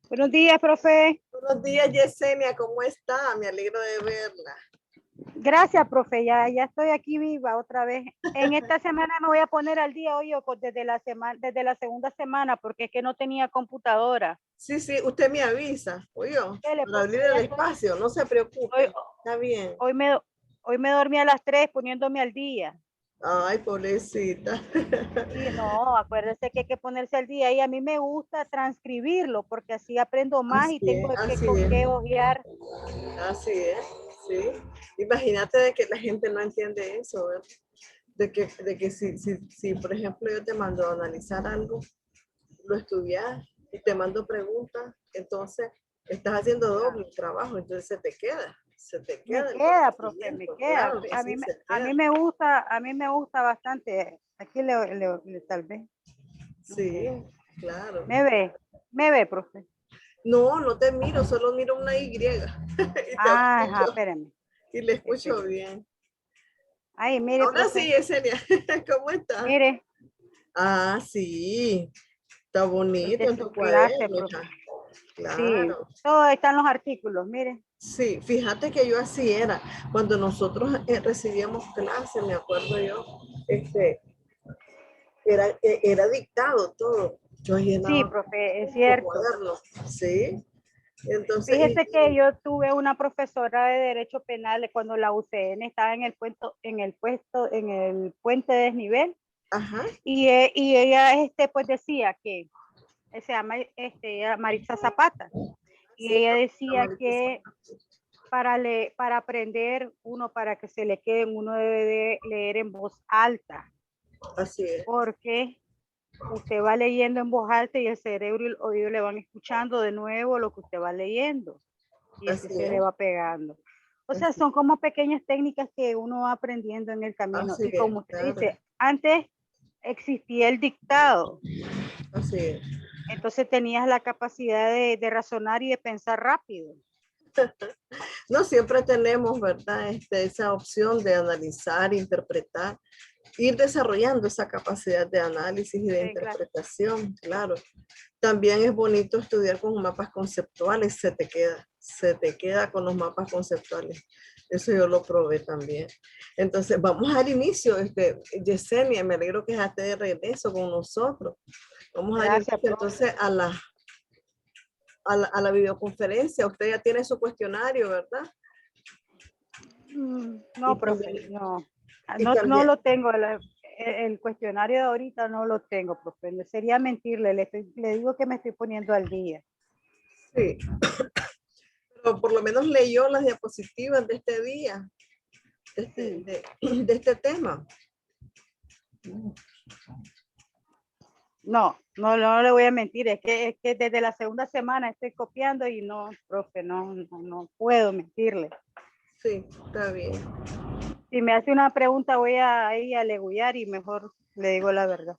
Buenos días, profe. Buenos días, Yesenia, ¿cómo está? Me alegro de verla. Gracias, profe. Ya estoy aquí viva otra vez. En esta semana me voy a poner al día, oye, desde la segunda semana, porque es que no tenía computadora. Sí, usted me avisa, oye, para abrir el espacio, no se preocupe, está bien. Hoy me dormí a las 3 poniéndome al día. Ay, pobrecita. Sí, no, acuérdese que hay que ponerse al día y a mí me gusta transcribirlo porque así aprendo más y tengo con qué hojear. Así es, sí. Imagínate de que la gente no entiende eso, ¿verdad? De que si, por ejemplo, yo te mando a analizar algo, lo estudias y te mando preguntas, entonces estás haciendo doble trabajo, entonces se te queda. Me queda, profe, me queda. Claro, a mí me gusta bastante. Aquí tal vez. Sí, claro. Me ve, profe. No te miro, solo miro una Y. Ajá, espérame. Y le escucho bien. Ay, mire, ahora profe. Sí, Yesenia, ¿cómo está? Mire. Ah, sí, está bonito en tu cuaderno. Claro. Sí, todo están los artículos, mire. Sí, fíjate que yo así era. Cuando nosotros recibíamos clases, me acuerdo yo, era dictado todo. Yo llenaba sí, profe, es cierto. Cuadernos, sí. Entonces, fíjese que yo tuve una profesora de Derecho Penal cuando la UCN estaba en el puente de desnivel. Ajá. Y ella pues decía que se llama Maritza Zapata. Y sí, ella decía que para aprender para que se le quede, uno debe de leer en voz alta. Así es. Porque usted va leyendo en voz alta y el cerebro y el oído le van escuchando de nuevo lo que usted va leyendo. Y así se le va pegando. O sea, son como pequeñas técnicas que uno va aprendiendo en el camino. Así y como es, usted dice, antes existía el dictado. Así es. Entonces tenías la capacidad de razonar y de pensar rápido. No siempre tenemos, ¿verdad? Esa opción de analizar, interpretar, ir desarrollando esa capacidad de análisis y de interpretación, claro. También es bonito estudiar con mapas conceptuales, se te queda con los mapas conceptuales. Eso yo lo probé también. Entonces, vamos al inicio. Yesenia, me alegro que esté de regreso con nosotros. Vamos a ir entonces a la videoconferencia. Usted ya tiene su cuestionario, ¿verdad? No, profe, no lo tengo. El cuestionario de ahorita no lo tengo, profe. Sería mentirle, le digo que me estoy poniendo al día. Sí, pero por lo menos leyó las diapositivas de este día, de este tema. No le voy a mentir, es que desde la segunda semana estoy copiando y no, profe, no puedo mentirle. Sí, está bien. Si me hace una pregunta voy a ir a legullar y mejor le digo la verdad.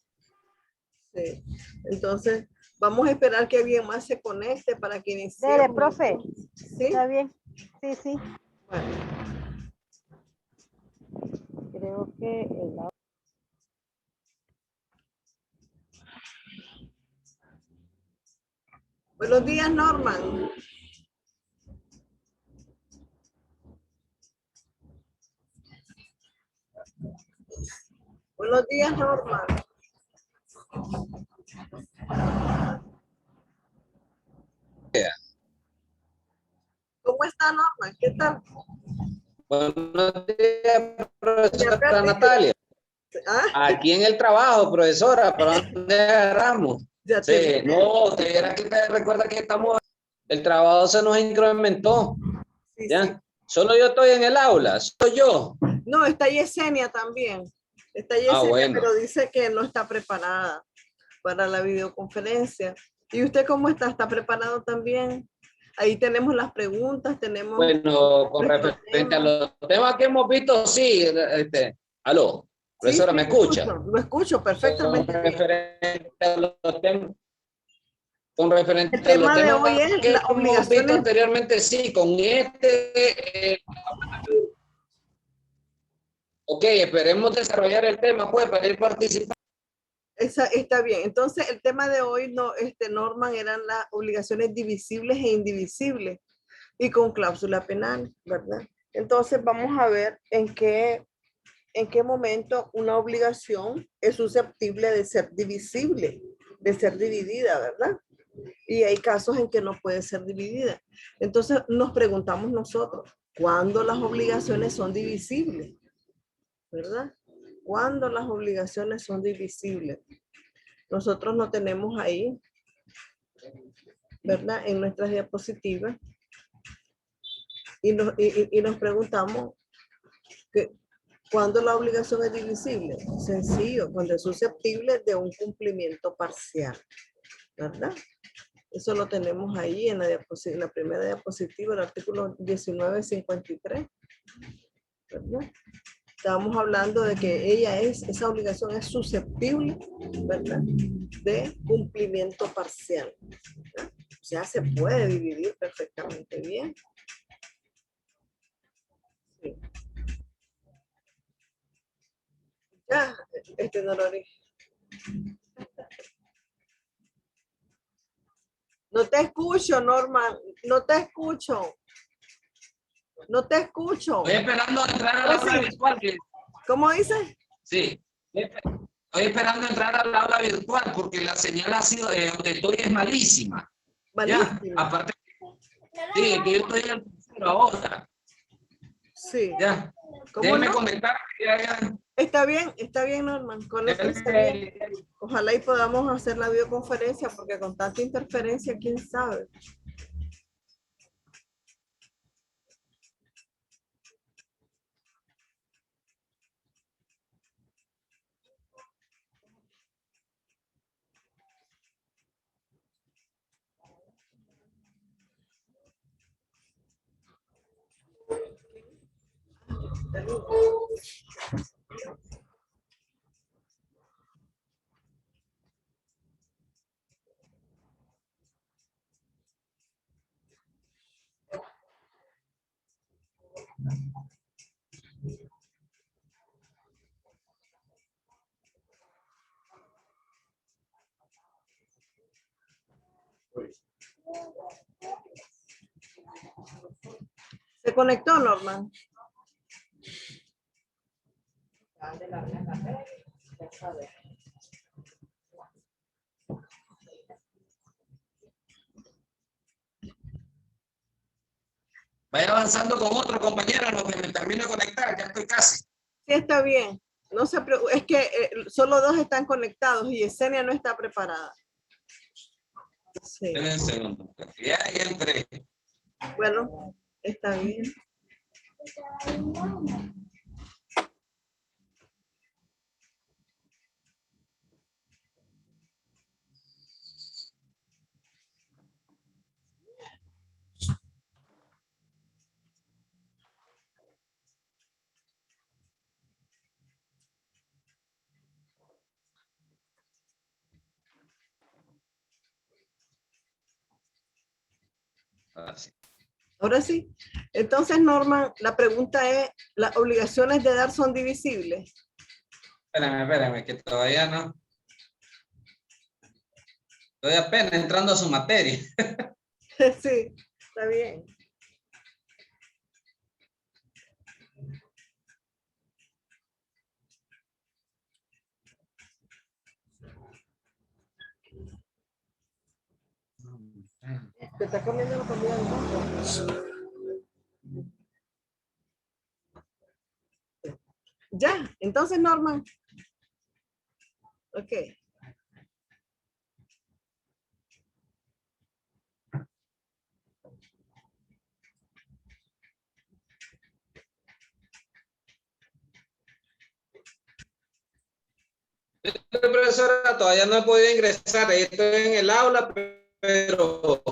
Sí, entonces vamos a esperar que alguien más se conecte para que iniciemos. Dele, profe. ¿Sí? ¿Está bien? Sí. Bueno. Creo que Buenos días, Norman. Buenos días, Norman. ¿Cómo está, Norman? ¿Qué tal? Buenos días, profesora Natalia. Aquí en el trabajo, profesora, ¿para dónde agarramos? Sí, no, usted recuerda que el trabajo se nos incrementó. ¿Ya? Sí. Solo yo estoy en el aula, soy yo. No, está Yesenia también. Está Yesenia, bueno. Pero dice que no está preparada para la videoconferencia. ¿Y usted cómo está? ¿Está preparado también? Ahí tenemos las preguntas, tenemos... Bueno, con referente a los temas que hemos visto, sí. Aló, profesora, sí, ¿me escucha? Lo escucho perfectamente. Con referente a los temas que hemos visto anteriormente, sí, con Ok, esperemos desarrollar el tema, pues, para ir participando. Está bien. Entonces, el tema de hoy, no, Norman, eran las obligaciones divisibles e indivisibles y con cláusula penal, ¿verdad? Entonces, vamos a ver en qué momento una obligación es susceptible de ser divisible, de ser dividida, ¿verdad? Y hay casos en que no puede ser dividida. Entonces, nos preguntamos nosotros, ¿cuándo las obligaciones son divisibles? ¿Verdad? ¿Cuándo las obligaciones son divisibles? Nosotros lo tenemos ahí, ¿verdad? En nuestras diapositivas. Y nos preguntamos que ¿cuándo la obligación es divisible? Sencillo, cuando es susceptible de un cumplimiento parcial, ¿verdad? Eso lo tenemos ahí en la primera diapositiva, el artículo 1953, ¿verdad? Estábamos hablando de que esa obligación es susceptible, ¿verdad? De cumplimiento parcial, ¿verdad? O sea, se puede dividir perfectamente bien. Sí. Ya, Norori. No te escucho, Norman. No te escucho. No te escucho. Estoy esperando entrar al aula virtual. ¿Cómo dices? Sí. Estoy esperando entrar al aula virtual porque la señal ha sido de donde estoy es malísima. Malísima. Ya, aparte, sí, que yo estoy en el tercero ahora. Sí. Ya. Déjeme conectar. Ya. Está bien, Norman. Con eso está bien. Ojalá y podamos hacer la videoconferencia porque con tanta interferencia, quién sabe. ¿Se conectó, Norman? Vaya avanzando con otro compañero, lo que me termino de conectar, ya estoy casi. Sí, está bien. No se preocupe, es que solo 2 están conectados y Yesenia no está preparada. Sí. Un segundo, ya entré. Bueno, está bien. Ahora sí. Entonces, Norman, la pregunta es, ¿las obligaciones de dar son divisibles? Espérame, que todavía no. Estoy apenas entrando a su materia. Sí, está bien. ¿Te está comiendo la comida del mundo? Ya, entonces, Norman. Ok. Profesora, todavía no he podido ingresar, estoy en el aula, pero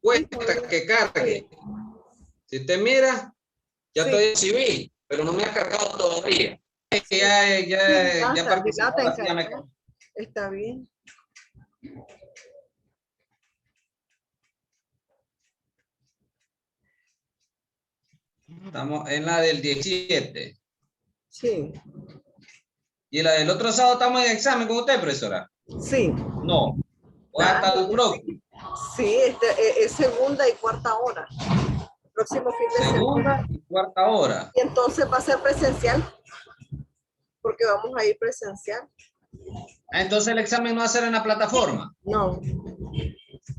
cuesta que cargue. Si usted mira, ya estoy en civil, pero no me ha cargado todavía. Ya participó, así ya me... Está bien. Estamos en la del 17. Sí. ¿Y la del otro sábado estamos en examen con usted, profesora? Sí. No. ¿O hasta el próximo? Sí, es segunda y cuarta hora. Próximo fin de semana. Segunda y cuarta hora. Y entonces va a ser presencial. Porque vamos a ir presencial. Entonces el examen no va a ser en la plataforma. No.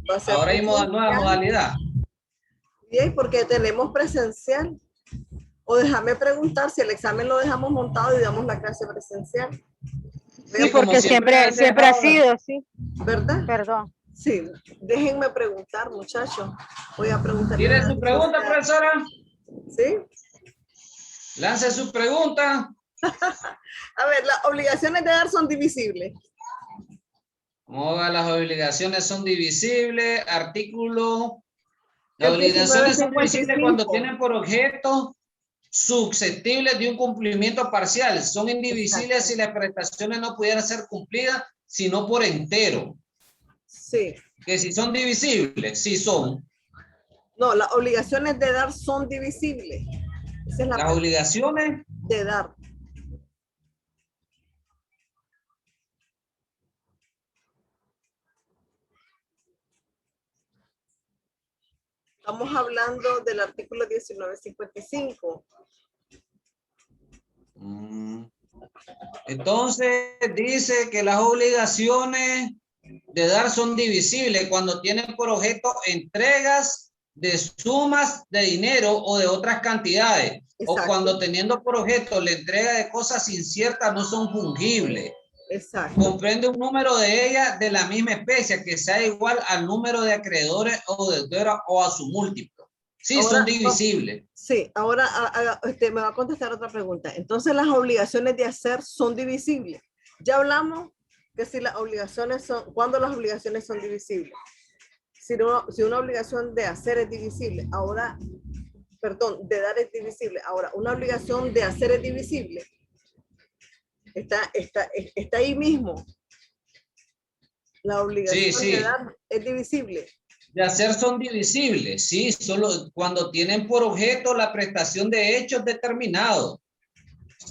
Va a ser ahora hay nueva modalidad. Bien, porque tenemos presencial. O déjame preguntar si el examen lo dejamos montado y damos la clase presencial. Sí, porque siempre ha sido, sí. ¿Verdad? Perdón. Sí, déjenme preguntar, muchachos. Voy a preguntar. ¿Tiene su pregunta, profesora? Sí. Lance su pregunta. A ver, las obligaciones de dar son divisibles. ¿Cómo va? Las obligaciones son divisibles. Artículo. Las obligaciones son divisibles cuando tienen por objeto susceptibles de un cumplimiento parcial. Son indivisibles si las prestaciones no pudieran ser cumplidas, sino por entero. Sí. Que si son divisibles, sí son. No, las obligaciones de dar son divisibles. Esa es las obligaciones de dar. Estamos hablando del artículo 1955. Entonces dice que las obligaciones de dar son divisibles cuando tienen por objeto entregas de sumas de dinero o de otras cantidades. Exacto. O cuando teniendo por objeto la entrega de cosas inciertas no son fungibles. Exacto. Comprende un número de ellas de la misma especie que sea igual al número de acreedores o deudores o a su múltiplo. Sí, ahora, son divisibles. Sí, ahora me va a contestar otra pregunta. Entonces, las obligaciones de hacer son divisibles. Ya hablamos que si las obligaciones son, ¿cuándo las obligaciones son divisibles? Si una obligación de hacer es divisible, ahora, perdón, de dar es divisible. Ahora, una obligación de hacer es divisible. Está ahí mismo. La obligación de dar es divisible. De hacer son divisibles, sí, solo cuando tienen por objeto la prestación de hechos determinados.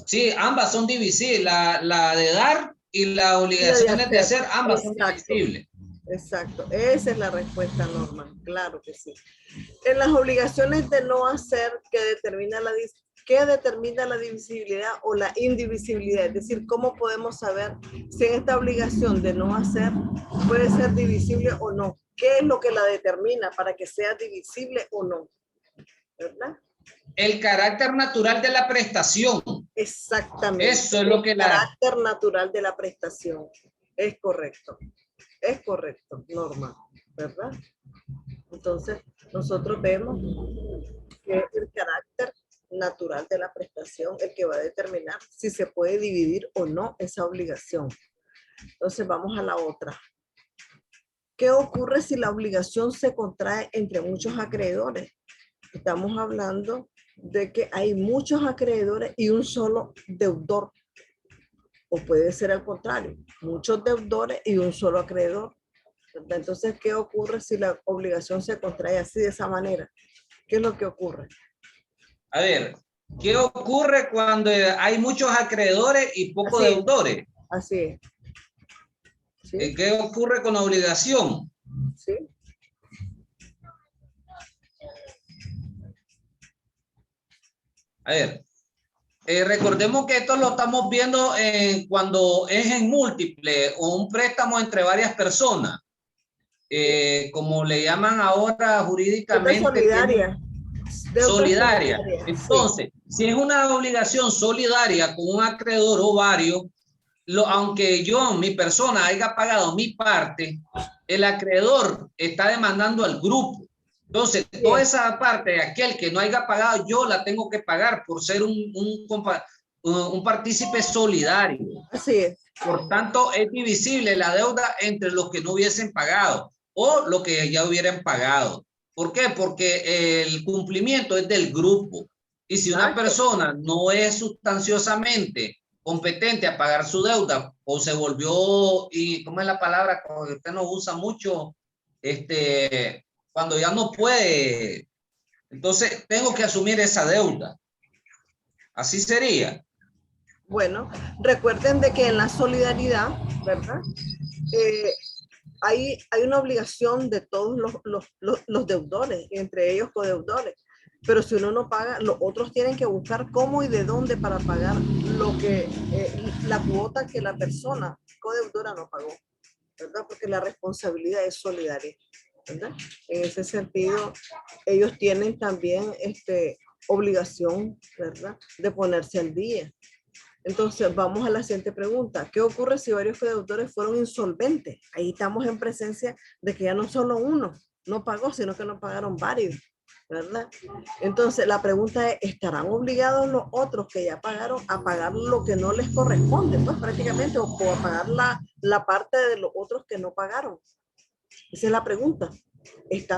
Sí, ambas son divisibles, la de dar y las obligaciones de hacer, ambas son divisibles. Exacto, esa es la respuesta normal, claro que sí. En las obligaciones de no hacer, ¿qué determina la divisibilidad o la indivisibilidad? Es decir, ¿cómo podemos saber si en esta obligación de no hacer puede ser divisible o no? ¿Qué es lo que la determina para que sea divisible o no? ¿Verdad? El carácter natural de la prestación. Exactamente. Eso es lo que el carácter natural de la prestación. Es correcto. Es correcto, Norma, ¿verdad? Entonces, nosotros vemos que es el carácter natural de la prestación el que va a determinar si se puede dividir o no esa obligación. Entonces, vamos a la otra. ¿Qué ocurre si la obligación se contrae entre muchos acreedores? Estamos hablando de que hay muchos acreedores y un solo deudor. O puede ser al contrario, muchos deudores y un solo acreedor. Entonces, ¿qué ocurre si la obligación se contrae así de esa manera? ¿Qué es lo que ocurre? A ver, ¿qué ocurre cuando hay muchos acreedores y pocos deudores? Así es. ¿Sí? ¿Qué ocurre con la obligación? Sí. A ver, recordemos que esto lo estamos viendo cuando es en múltiple o un préstamo entre varias personas. Como le llaman ahora jurídicamente. Solidaria. Solidaria. Entonces, si es una obligación solidaria con un acreedor o varios, aunque yo, mi persona, haya pagado mi parte, el acreedor está demandando al grupo. Entonces, toda esa parte de aquel que no haya pagado, yo la tengo que pagar por ser un partícipe solidario. Así es. Por tanto, es divisible la deuda entre los que no hubiesen pagado o los que ya hubieran pagado. ¿Por qué? Porque el cumplimiento es del grupo. Y si una persona no es sustanciosamente competente a pagar su deuda o se volvió, y ¿cómo es la palabra que usted no usa mucho? Cuando ya no puede, entonces tengo que asumir esa deuda. Así sería. Bueno, recuerden de que en la solidaridad, ¿verdad? Hay una obligación de todos los deudores, entre ellos codeudores. Pero si uno no paga, los otros tienen que buscar cómo y de dónde para pagar lo que, la cuota que la persona codeudora no pagó, ¿verdad? Porque la responsabilidad es solidaria, ¿verdad? En ese sentido, ellos tienen también obligación, ¿verdad? De ponerse al día. Entonces, vamos a la siguiente pregunta. ¿Qué ocurre si varios codeudores fueron insolventes? Ahí estamos en presencia de que ya no solo uno no pagó, sino que no pagaron varios, ¿verdad? Entonces, la pregunta es, ¿estarán obligados los otros que ya pagaron a pagar lo que no les corresponde? Pues prácticamente, o a pagar la parte de los otros que no pagaron. Esa es la pregunta.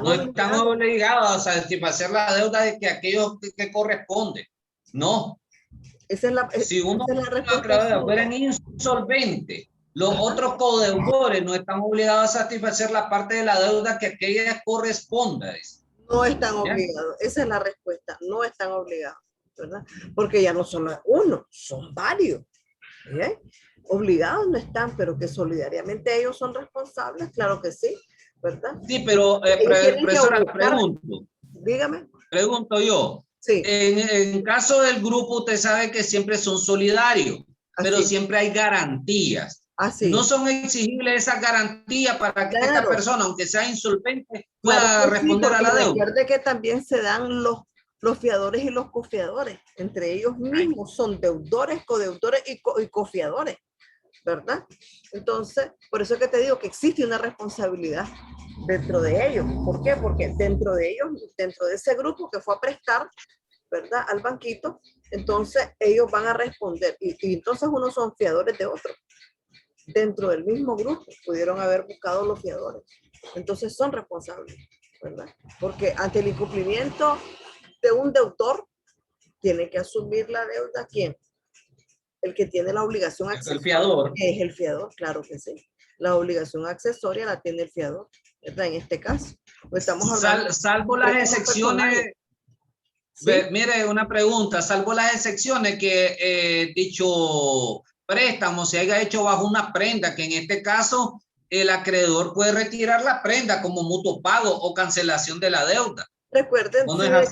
No están obligados a satisfacer la deuda de que aquellos que corresponde. No. Esa es la, si uno esa es la respuesta fueran insolventes, los otros codeudores no están obligados a satisfacer la parte de la deuda que aquella corresponda. No están obligados. Esa es la respuesta. No están obligados, ¿verdad? Porque ya no son uno, son varios. ¿Bien? Obligados no están, pero que solidariamente ellos son responsables, claro que sí, ¿verdad? Sí, pero profesora, pregunto. Dígame. Pregunto yo. Sí. En caso del grupo, usted sabe que siempre son solidarios, pero siempre hay garantías. Así. No son exigibles esas garantías para que esta persona, aunque sea insolvente, pueda responder a la deuda. Recuerde que también se dan los fiadores y los cofiadores. Entre ellos mismos son deudores, codeudores y cofiadores, ¿verdad? Entonces, por eso es que te digo que existe una responsabilidad dentro de ellos. ¿Por qué? Porque dentro de ellos, dentro de ese grupo que fue a prestar, ¿verdad? Al banquito, entonces ellos van a responder. Y entonces unos son fiadores de otros. Dentro del mismo grupo pudieron haber buscado los fiadores. Entonces son responsables, ¿verdad? Porque ante el incumplimiento de un deudor, tiene que asumir la deuda, ¿quién? El que tiene la obligación accesoria. El fiador. Es el fiador, claro que sí. La obligación accesoria la tiene el fiador, ¿verdad? En este caso. Pues estamos hablando salvo las excepciones. ¿Sí? Mire, una pregunta. Salvo las excepciones que dicho préstamo se haya hecho bajo una prenda, que en este caso el acreedor puede retirar la prenda como mutuo pago o cancelación de la deuda. Recuerden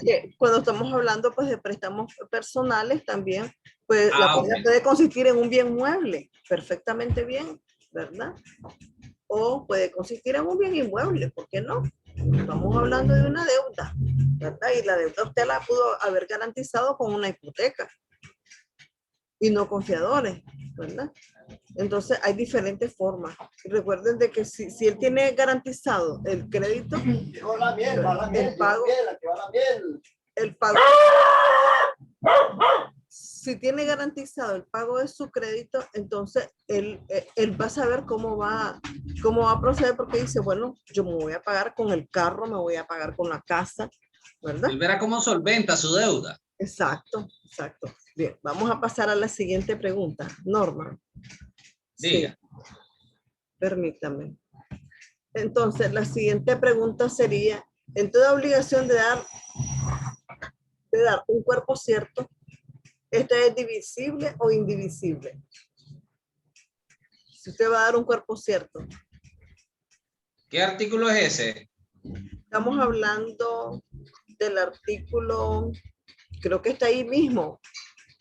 que cuando estamos hablando pues de préstamos personales también, pues la prenda puede consistir en un bien mueble, perfectamente bien, ¿verdad? O puede consistir en un bien inmueble, ¿por qué no? Estamos hablando de una deuda, ¿verdad? Y la deuda usted la pudo haber garantizado con una hipoteca y no con fiadores, ¿verdad? Entonces hay diferentes formas. Recuerden de que si él tiene garantizado el crédito, el pago, si tiene garantizado el pago de su crédito, entonces él va a saber cómo va a proceder, porque dice, bueno, yo me voy a pagar con el carro, me voy a pagar con la casa, ¿verdad? Él verá cómo solventa su deuda. Exacto, exacto. Bien, vamos a pasar a la siguiente pregunta. Norma. Diga. Sí. Permítame. Entonces, la siguiente pregunta sería, en toda obligación de dar un cuerpo cierto, ¿este es divisible o indivisible? Si usted va a dar un cuerpo cierto. ¿Qué artículo es ese? Estamos hablando del artículo, creo que está ahí mismo,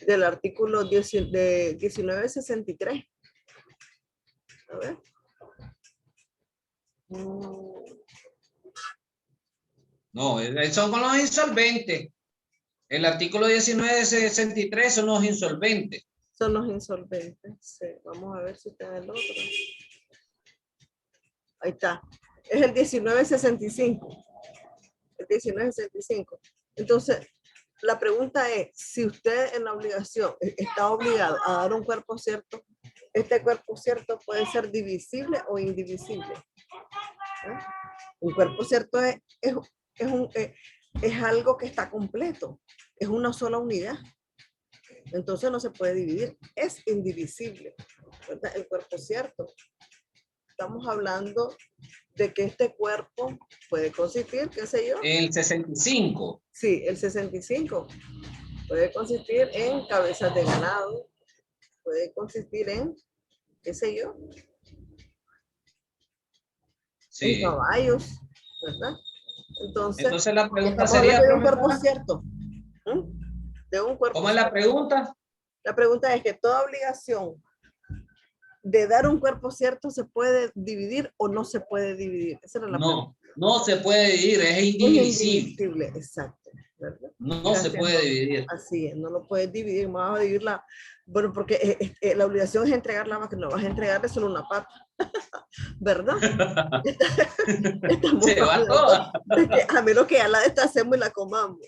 del artículo 1963. A ver. No, son con los insolventes. El artículo 1963 son los insolventes. Son los insolventes. Sí. Vamos a ver si está el otro. Ahí está. Es el 1965. El 1965. Entonces, la pregunta es, si usted en la obligación está obligado a dar un cuerpo cierto, este cuerpo cierto puede ser divisible o indivisible. ¿Eh? Un cuerpo cierto es algo que está completo, es una sola unidad. Entonces no se puede dividir, es indivisible, ¿verdad? El cuerpo cierto. Estamos hablando de que este cuerpo puede consistir, qué sé yo. El 65. Sí, el 65. Puede consistir en cabezas de ganado, puede consistir en, qué sé yo, sí. en caballos, ¿verdad? Entonces la pregunta estamos sería, hablando de un cuerpo cierto. De un cuerpo ¿cómo es la pregunta? La pregunta es que toda obligación de dar un cuerpo cierto se puede dividir o no se puede dividir. Esa era la pregunta. No se puede dividir, es indivisible. Es indivisible, exacto. ¿Verdad? No se puede dividir. Así es, no lo puedes dividir, vamos a dividirla. Bueno, porque la obligación es entregar la vaca, no vas a entregarle solo una pata. ¿Verdad? Se va toda. A menos que ya la destacemos y la comamos.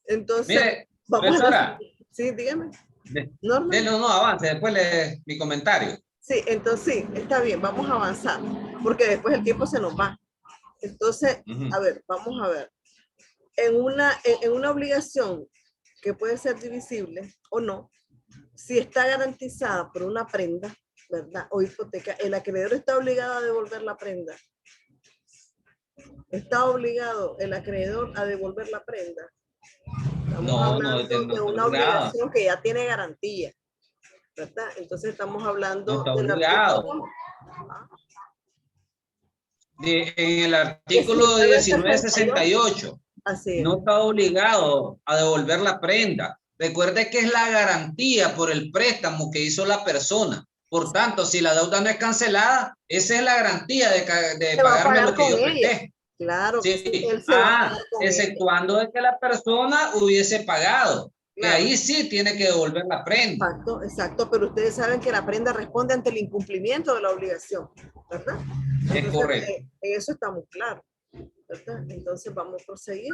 Entonces, mire, vamos profesora. Sí, dígame. No, avance, después mi comentario. Sí, entonces sí, está bien, vamos a avanzar, porque después el tiempo se nos va. Entonces, a ver, vamos a ver. En una obligación que puede ser divisible o no, si está garantizada por una prenda, ¿verdad? O hipoteca, el acreedor está obligado a devolver la prenda. ¿Está obligado el acreedor a devolver la prenda? Estamos hablando de una obligación que ya tiene garantía, ¿verdad? Entonces estamos hablando del artículo. En el artículo 1968. Así es. No está obligado a devolver la prenda. Recuerde que es la garantía por el préstamo que hizo la persona. Por tanto, si la deuda no es cancelada, esa es la garantía de pagarme lo que yo presté. Claro. Sí. Exceptuando de que la persona hubiese pagado. Claro. Que ahí sí tiene que devolver la prenda. Exacto, exacto. Pero ustedes saben que la prenda responde ante el incumplimiento de la obligación, ¿verdad? Entonces, es correcto. En eso estamos claros, ¿verdad? Entonces vamos a proseguir.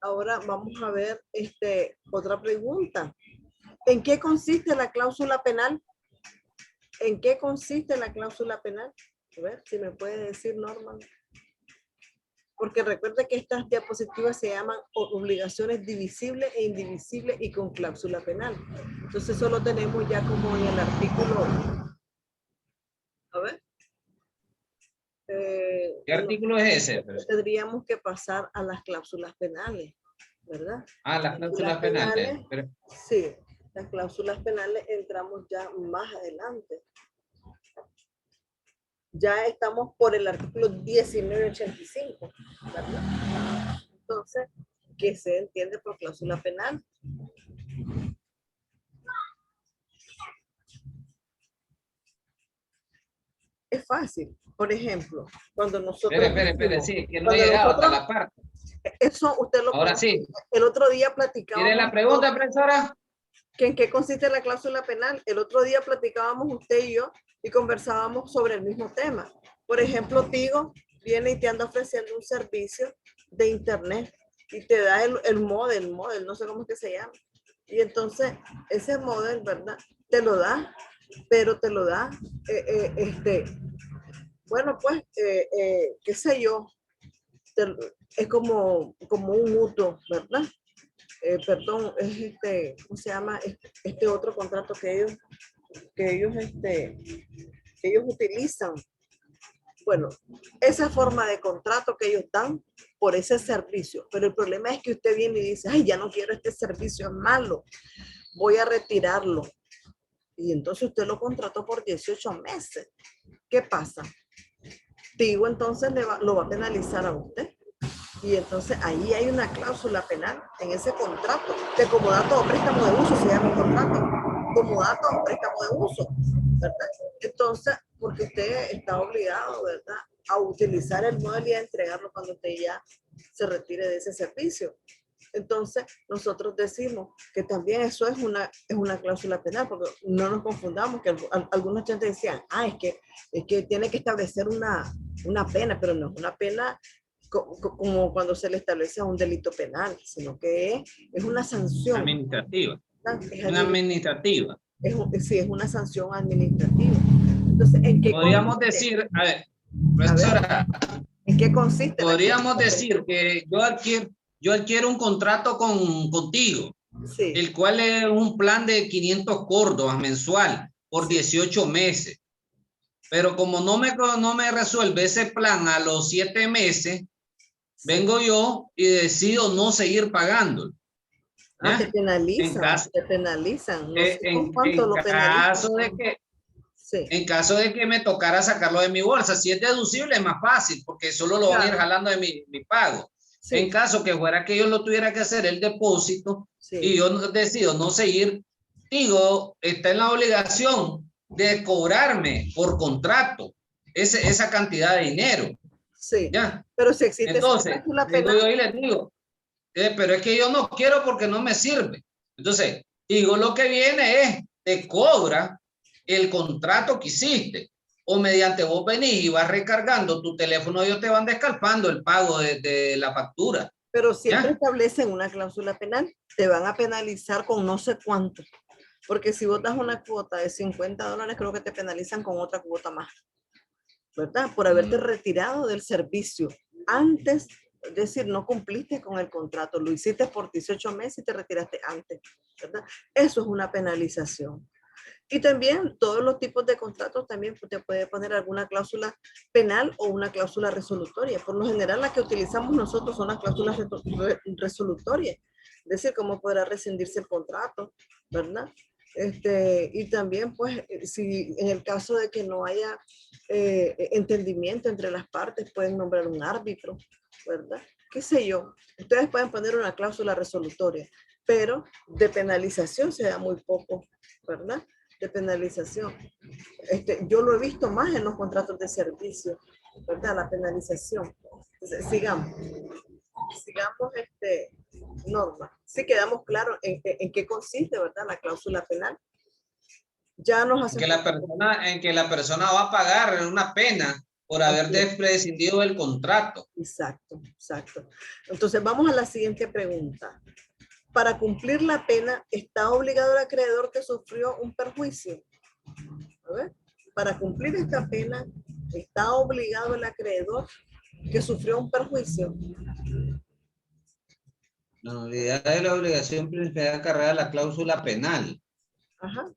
Ahora vamos a ver otra pregunta. ¿En qué consiste la cláusula penal? ¿En qué consiste la cláusula penal? A ver, si me puede decir, Norman. Porque recuerde que estas diapositivas se llaman obligaciones divisibles e indivisibles y con cláusula penal. Entonces solo tenemos ya como en el artículo. A ver. ¿Qué artículo es ese? Tendríamos que pasar a las cláusulas penales, ¿verdad? Las cláusulas penales. Sí, las cláusulas penales entramos ya más adelante. Ya estamos por el artículo 1985, ¿verdad? Entonces, ¿qué se entiende por cláusula penal? Es fácil. Por ejemplo, cuando nosotros... Espere, sí, que no he llegado hasta la parte. Eso usted lo... Ahora sí. El otro día platicábamos... ¿Tiene la pregunta, profesora? ¿En qué consiste la cláusula penal? El otro día platicábamos usted y yo y conversábamos sobre el mismo tema. Por ejemplo, Tigo viene y te anda ofreciendo un servicio de internet y te da el modem, no sé cómo es que se llama. Y entonces ese modem, ¿verdad? Te lo da, pero te lo da, bueno, pues, qué sé yo, es como un mutuo, ¿verdad? Perdón, es ¿cómo se llama? Este otro contrato que ellos utilizan. Bueno, esa forma de contrato que ellos dan por ese servicio. Pero el problema es que usted viene y dice, ay, ya no quiero este servicio, es malo, voy a retirarlo. Y entonces usted lo contrató por 18 meses. ¿Qué pasa? Tigo entonces lo va a penalizar a usted. Y entonces ahí hay una cláusula penal en ese contrato, de comodato o préstamo de uso, se llama el contrato, comodato o préstamo de uso, ¿verdad? Entonces, porque usted está obligado, ¿verdad?, a utilizar el modelo y a entregarlo cuando usted ya se retire de ese servicio. Entonces, nosotros decimos que también eso es una cláusula penal, porque no nos confundamos, que algunos gente decían, es que tiene que establecer una pena, pero no es una pena como cuando se le establece un delito penal, sino que es una sanción administrativa. Una administrativa. Sí, es una sanción administrativa. Entonces, ¿en qué podríamos consiste? Decir, a ver, profesora, ¿en qué consiste? Podríamos decir que yo adquiero un contrato contigo, sí, el cual es un plan de 500 córdobas mensual por 18 meses. Pero como no me resuelve ese plan a los 7 meses, vengo yo y decido no seguir pagando. Ah, te penalizan, te penalizan. No sé cuánto lo penalizan. Sí. En caso de que me tocara sacarlo de mi bolsa, si es deducible es más fácil, porque solo lo van a ir jalando de mi pago. Sí. En caso que fuera que yo lo tuviera que hacer el depósito, sí, y yo decido no seguir, digo, está en la obligación de cobrarme por contrato esa cantidad de dinero. Sí. ¿Ya? Pero si existe entonces, digo yo y les digo, pero es que yo no quiero porque no me sirve. Entonces, digo, lo que viene es, te cobra el contrato que hiciste, o mediante vos venís y vas recargando tu teléfono, ellos te van descalpando el pago de la factura. Pero siempre establecen una cláusula penal, te van a penalizar con no sé cuánto, porque si vos das una cuota de $50, creo que te penalizan con otra cuota más, ¿verdad? Por haberte retirado del servicio antes. Es decir, no cumpliste con el contrato, lo hiciste por 18 meses y te retiraste antes, ¿verdad? Eso es una penalización. Y también todos los tipos de contratos también te puede poner alguna cláusula penal o una cláusula resolutoria. Por lo general, la que utilizamos nosotros son las cláusulas resolutorias. Es decir, cómo podrá rescindirse el contrato, ¿verdad? Y también, pues, si en el caso de que no haya entendimiento entre las partes, pueden nombrar un árbitro, ¿verdad? ¿Qué sé yo? Ustedes pueden poner una cláusula resolutoria, pero de penalización se da muy poco, ¿verdad? De penalización. Yo lo he visto más en los contratos de servicio, ¿verdad? La penalización. Entonces, sigamos, Norma. Sí quedamos claros en qué consiste, ¿verdad? La cláusula penal. Ya nos hace en que la persona va a pagar una pena por haber prescindido del contrato. Exacto, exacto. Entonces vamos a la siguiente pregunta. Para cumplir la pena, ¿está obligado el acreedor que sufrió un perjuicio? A ver, para cumplir esta pena, ¿está obligado el acreedor que sufrió un perjuicio? La nulidad de la obligación principal acarrea la cláusula penal. Ajá.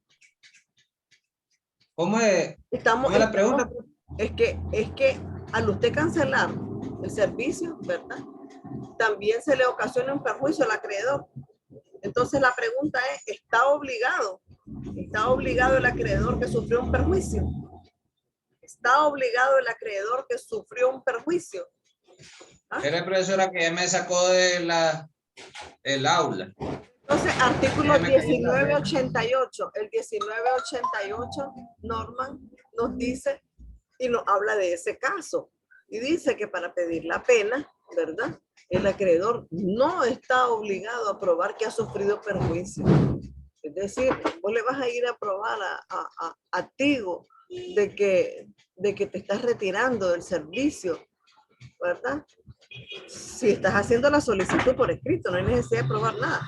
¿Cómo es? ¿Cómo es la pregunta? Es que al usted cancelar el servicio, ¿verdad? También se le ocasiona un perjuicio al acreedor. Entonces la pregunta es, ¿está obligado el acreedor que sufrió un perjuicio? ¿Está obligado el acreedor que sufrió un perjuicio? ¿Ah? Era profesora que ya me sacó de el aula. Entonces, artículo 1988. El 1988, Norma, nos dice y nos habla de ese caso. Y dice que para pedir la pena, ¿verdad? El acreedor no está obligado a probar que ha sufrido perjuicio. Es decir, vos le vas a ir a probar a Tigo de que te estás retirando del servicio, ¿verdad? Si estás haciendo la solicitud por escrito, no hay necesidad de probar nada.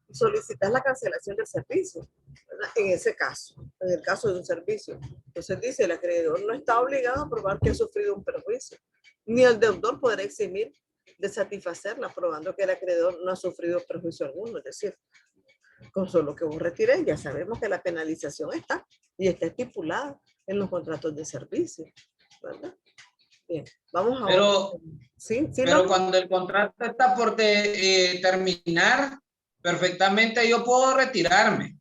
Solicitas la cancelación del servicio, ¿verdad? En ese caso, en el caso de un servicio. Entonces dice, el acreedor no está obligado a probar que ha sufrido un perjuicio, ni el deudor podrá eximir de satisfacerla, probando que el acreedor no ha sufrido perjuicio alguno. Es decir, con solo que vos retires, ya sabemos que la penalización está y está estipulada en los contratos de servicio, ¿verdad? Bien, vamos a pero, pero cuando el contrato está por terminar, perfectamente yo puedo retirarme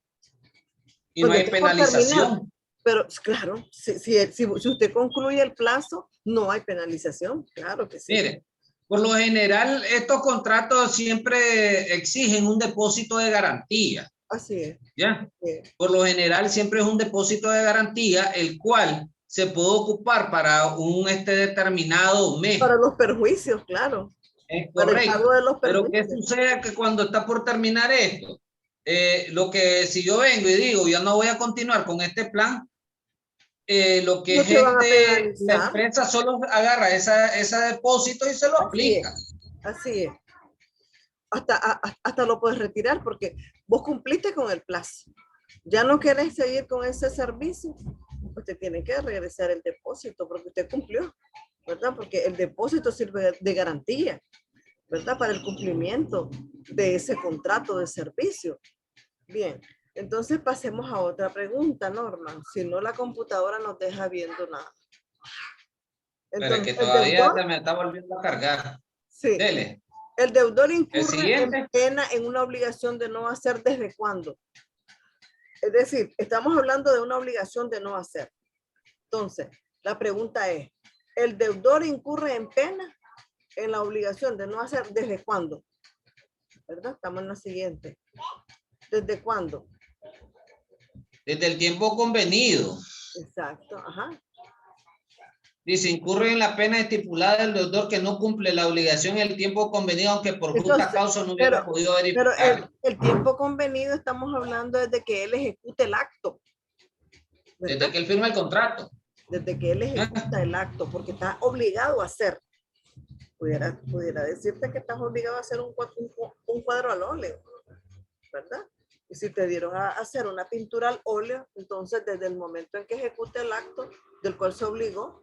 y no hay penalización. Pero claro, si usted concluye el plazo, no hay penalización, claro que sí. Mire, por lo general, estos contratos siempre exigen un depósito de garantía. Así es. ¿Ya? Sí. Por lo general, siempre es un depósito de garantía, el cual se puede ocupar para un determinado mes. Para los perjuicios, claro. Es correcto. Pero ¿qué sucede? Que cuando está por terminar esto, lo que si yo vengo y digo, yo no voy a continuar con este plan, lo que es la empresa solo agarra ese depósito y se lo aplica. Así es. Hasta lo puedes retirar porque vos cumpliste con el plazo. Ya no querés seguir con ese servicio, pues te tiene que regresar el depósito porque usted cumplió, ¿verdad? Porque el depósito sirve de garantía, ¿verdad? Para el cumplimiento de ese contrato de servicio. Bien, entonces pasemos a otra pregunta, Norma. Si no, la computadora nos deja viendo nada. Entonces, pero es que todavía se me está volviendo a cargar. Sí. Dele. El deudor incurre en pena en una obligación de no hacer ¿desde cuándo? Es decir, estamos hablando de una obligación de no hacer. Entonces, la pregunta es, ¿el deudor incurre en pena en la obligación de no hacer ¿desde cuándo? ¿Verdad? Estamos en la siguiente. ¿Desde cuándo? Desde el tiempo convenido. Exacto, ajá. Dice, incurre en la pena estipulada del deudor que no cumple la obligación en el tiempo convenido, aunque por justa causa no hubiera podido verificar. Pero el tiempo convenido estamos hablando desde que él ejecute el acto. ¿Verdad? Desde que él firma el contrato. Desde que él ejecuta el acto, porque está obligado a hacer. Pudiera decirte que estás obligado a hacer un cuadro al óleo, ¿verdad? Y si te dieron a hacer una pintura al óleo, entonces desde el momento en que ejecute el acto del cual se obligó,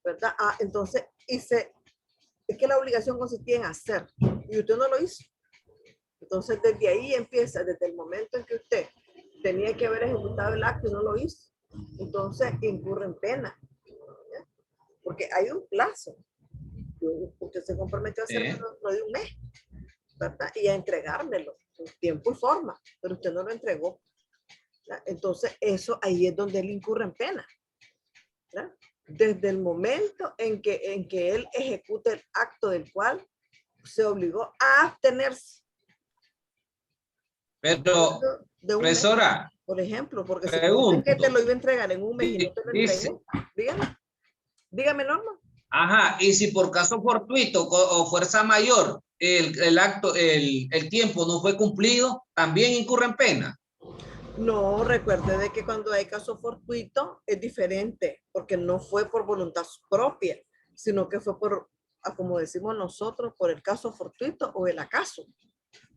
¿verdad? Entonces, es que la obligación consistía en hacer, y usted no lo hizo. Entonces, desde ahí empieza, desde el momento en que usted tenía que haber ejecutado el acto y no lo hizo, entonces incurre en pena, ¿ya? Porque hay un plazo. Usted se comprometió a hacerlo no de un mes, ¿verdad? Y a entregármelo en tiempo y forma, pero usted no lo entregó, ¿verdad? Entonces, eso ahí es donde él incurre en pena, ¿verdad? Desde el momento en que él ejecute el acto del cual se obligó a abstenerse. Pero, profesora, por ejemplo, porque si que te lo iba a entregar en un mes y no te lo entregué, dígame, Norma. Ajá, y si por caso fortuito o fuerza mayor el acto, el tiempo no fue cumplido, también incurre en pena. No, recuerde de que cuando hay caso fortuito es diferente, porque no fue por voluntad propia, sino que fue por, como decimos nosotros, por el caso fortuito o el acaso,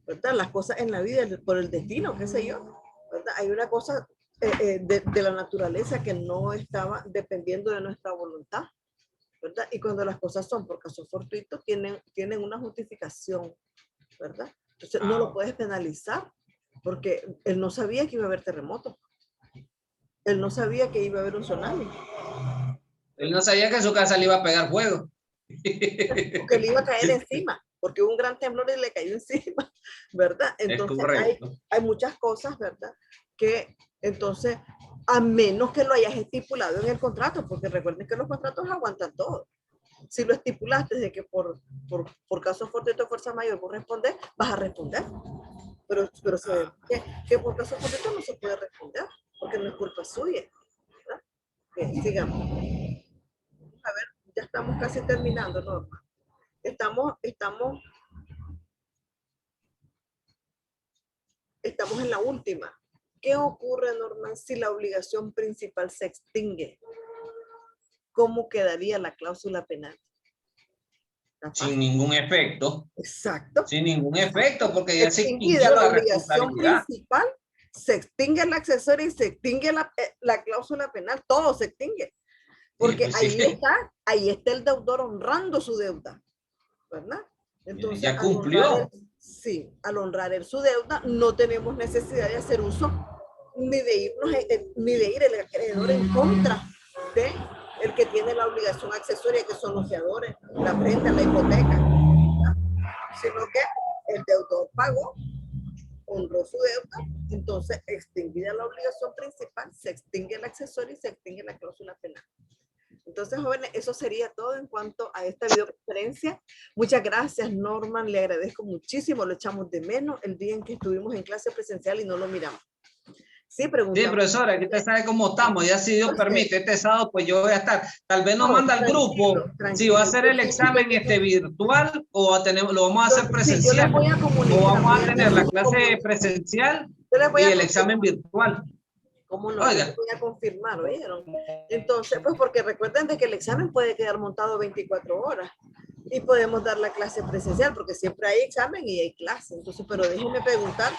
¿verdad? Las cosas en la vida, por el destino, qué sé yo, ¿verdad? Hay una cosa de la naturaleza que no estaba dependiendo de nuestra voluntad, ¿verdad? Y cuando las cosas son por caso fortuito, tienen una justificación, ¿verdad? Entonces no lo puedes penalizar, porque él no sabía que iba a haber terremoto. Él no sabía que iba a haber un tsunami. Él no sabía que su casa le iba a pegar fuego. Que le iba a caer encima, porque hubo un gran temblor y le cayó encima, ¿verdad? Entonces hay muchas cosas, ¿verdad? Que entonces, a menos que lo hayas estipulado en el contrato, porque recuerden que los contratos aguantan todo. Si lo estipulaste de que por caso fortuito o fuerza mayor corresponde, vas a responder. Pero que por caso fortuito no se puede responder, porque no es culpa suya, ¿verdad? Bien, sigamos. A ver, ya estamos casi terminando, Norma. Estamos en la última. ¿Qué ocurre, Norma, si la obligación principal se extingue? ¿Cómo quedaría la cláusula penal? Sin ningún efecto. Exacto. Sin ningún efecto, porque ya se extinguida la obligación principal, se extingue el accesorio y se extingue la cláusula penal, todo se extingue. Porque sí, pues ahí está el deudor honrando su deuda, ¿verdad? Entonces, ya cumplió. Al honrar su deuda, no tenemos necesidad de hacer uso ni de ir el acreedor en contra de el que tiene la obligación accesoria, que son los fiadores, la prenda, la hipoteca, ¿verdad? Sino que el deudor pagó, honró su deuda, entonces extinguida la obligación principal, se extingue el accesorio y se extingue la cláusula penal. Entonces, jóvenes, eso sería todo en cuanto a esta videoconferencia. Muchas gracias, Norman. Le agradezco muchísimo. Lo echamos de menos el día en que estuvimos en clase presencial y no lo miramos. Sí, preguntamos. Sí, profesora, que usted sabe cómo estamos. Ya si Dios permite, este sábado, pues yo voy a estar. Tal vez nos manda al grupo si va a hacer el examen virtual o lo vamos a hacer presencial. O vamos a tener la clase presencial y el examen virtual. ¿Cómo no? Oiga. Voy a confirmar, ¿oyeron? Entonces, pues porque recuerden de que el examen puede quedar montado 24 horas y podemos dar la clase presencial porque siempre hay examen y hay clase. Entonces, pero déjenme preguntar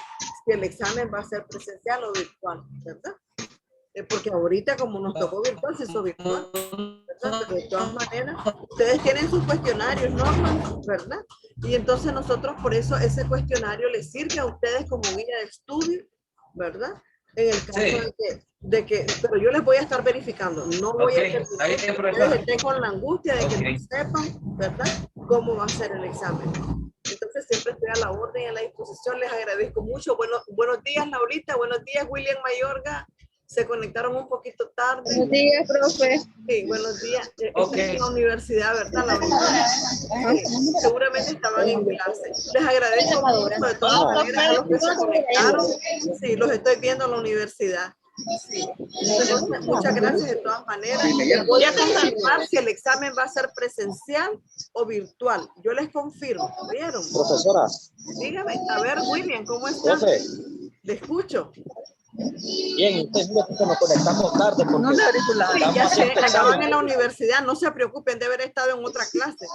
si el examen va a ser presencial o virtual, ¿verdad? Porque ahorita como nos tocó virtual, se hizo virtual, ¿verdad? Pero de todas maneras, ustedes tienen sus cuestionarios, ¿no? ¿Verdad? Y entonces nosotros por eso ese cuestionario les sirve a ustedes como guía de estudio, ¿verdad? En el caso de que, pero yo les voy a estar verificando, no voy a que ustedes estén con la angustia de que no sepan, ¿verdad? Cómo va a ser el examen. clase, siempre estoy a la orden y a la disposición. Les agradezco mucho. Buenos días, Laurita. Buenos días, William Mayorga. Se conectaron un poquito tarde. Buenos días, profe. Sí, buenos días. Están en la universidad, ¿verdad, Laurita? Sí, seguramente estaban en clase. Les agradezco mucho de todas maneras a los que se conectaron. Sí, los estoy viendo en la universidad. Sí. Entonces, muchas gracias de todas maneras. Voy a confirmar si el examen va a ser presencial o virtual. Yo les confirmo. ¿Vieron? Profesora. Dígame, a ver, William, ¿cómo está? Le escucho. Bien, entonces nos conectamos tarde porque no, sí, ya sé, estaban en la universidad, no se preocupen de haber estado en otra clase.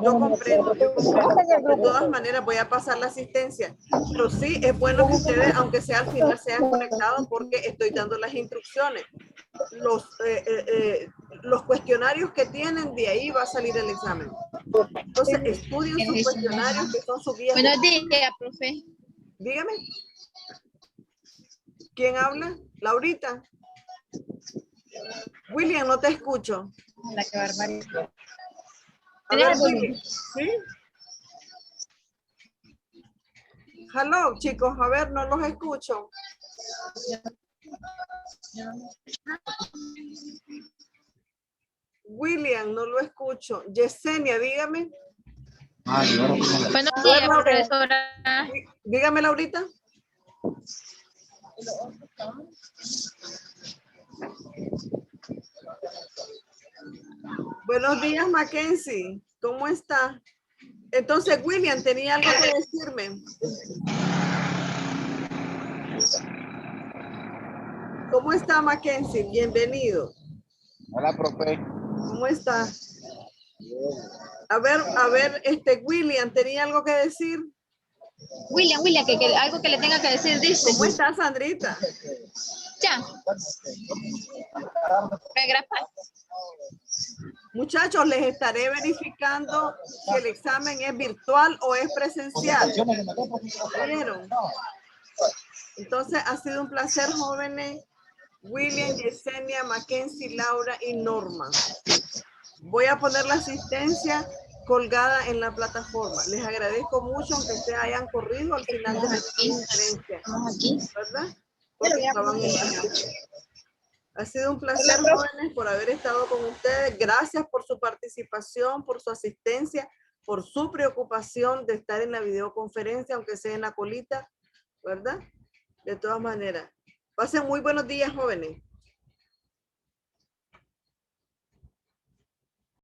Yo comprendo, yo comprendo. De todas maneras voy a pasar la asistencia, pero sí es bueno que ustedes, aunque sea al final, sean conectados porque estoy dando las instrucciones. Los cuestionarios que tienen, de ahí va a salir el examen. Entonces, estudien sus cuestionarios que son sus guías. Buenos días, profe. Dígame. ¿Quién habla? Laurita. William, no te escucho. La que barbaridad. A ver, William. ¿Sí? Hello, chicos. A ver, no los escucho. William, no lo escucho. Yesenia, dígame. Buenos días, profesora. Dígame, Laurita. Buenos días, Mackenzie. ¿Cómo está? Entonces, William, tenía algo que decirme. ¿Cómo está, Mackenzie? Bienvenido. Hola, profe. ¿Cómo está? A ver, William, ¿tenía algo que decir? William, que algo que le tenga que decir, dice. ¿Cómo está, Sandrita? Ya. Muchachos, les estaré verificando si el examen es virtual o es presencial. ¿Vieron? Entonces, ha sido un placer, jóvenes. William, Yesenia, Mackenzie, Laura y Norma. Voy a poner la asistencia colgada en la plataforma. Les agradezco mucho, aunque se hayan corrido al final de la conferencia. ¿Verdad? Porque estaban en clase. Ha sido un placer, jóvenes, por haber estado con ustedes. Gracias por su participación, por su asistencia, por su preocupación de estar en la videoconferencia, aunque sea en la colita, ¿verdad? De todas maneras. Pasen muy buenos días, jóvenes.